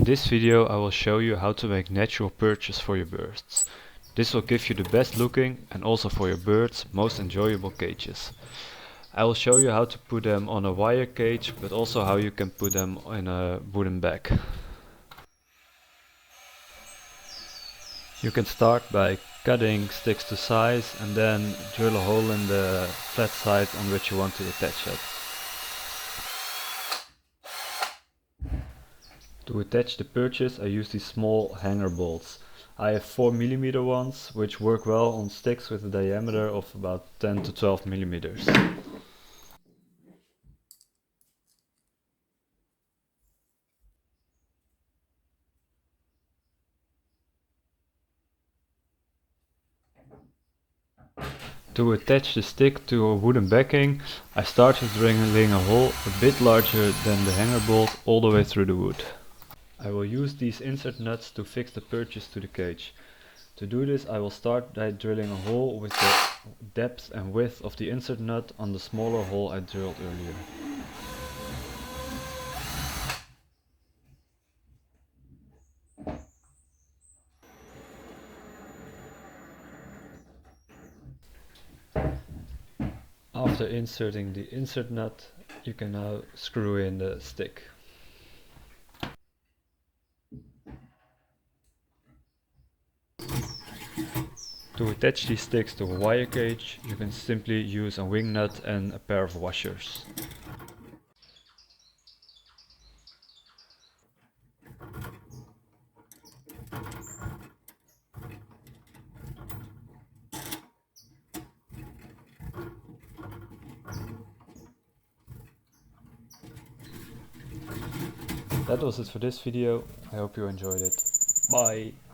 this video I will show you how to make natural perches for your birds. This will give you the best looking and also for your birds most enjoyable cages. I will show you how to put them on a wire cage, but also how you can put them in a wooden bag. You can start by cutting sticks to size and then drill a hole in the flat side on which you want to attach it. To attach the perches I use these small hanger bolts. I have 4mm ones, which work well on sticks with a diameter of about 10 to 12 millimeters. To attach the stick to a wooden backing, I start with drilling a hole a bit larger than the hanger bolt all the way through the wood. I will use these insert nuts to fix the perches to the cage. To do this I will start by drilling a hole with the depth and width of the insert nut on the smaller hole I drilled earlier. After inserting the insert nut, you can now screw in the stick. To attach these sticks to a wire cage, you can simply use a wing nut and a pair of washers. That was it for this video. I hope you enjoyed it. Bye!